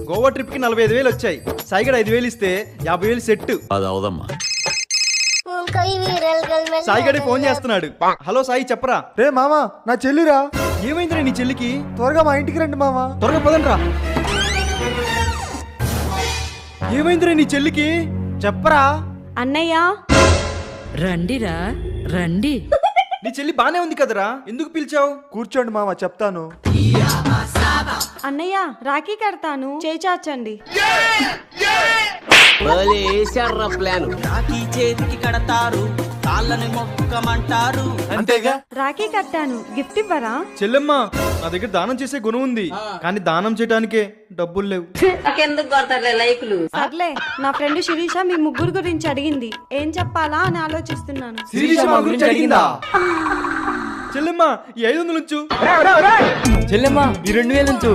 Goa trip కి 45,000 వచ్చాయి. సాయిగడ 5,000 ఇస్తే 50,000 సెట్. అది అవదమ్మా. సాయిగడి ఫోన్ చేస్తున్నాడు. హలో సాయి చెప్పరా. రే మామా నా చెల్లిరా. ఏమైందిరా నీ చెల్లికి? త్వరగా మా ఇంటికి రండి మామా. త్వరగా పదండ్రా. ఏమైందిరా నీ చెల్లికి చెప్పరా. అన్నయ్య రండిరా రండి. నీ చెల్లి బానే ఉంది కదరా, ఎందుకు పిలిచావు? కూర్చోండి మామా చెప్తాను. అన్నయ్య రాఖీ కడతాను, చేచాచండి. ప్లాన్. రాఖీ చేతికి కడతారు, కాళ్ళని మొక్కమంటారు. అంతేగా. రాఖీ కట్టాను, గిఫ్ట్ ఇవ్వరా? చెల్లెమ్మ నా దగ్గర దానం చేసే గుణం ఉంది, కానీ దానం చేయడానికే డబ్బులు లేవు. సర్లే, నా ఫ్రెండ్ శిరీష మీ ముగ్గురు గురించి అడిగింది, ఏం చెప్పాలా అని ఆలోచిస్తున్నాను. శిరీష మా గురించి అడిగిందా? చెల్లెమ్మ ఈ 500 ఉంచు. చెల్లెమ్మా ఈ 2,000 ఉంచు.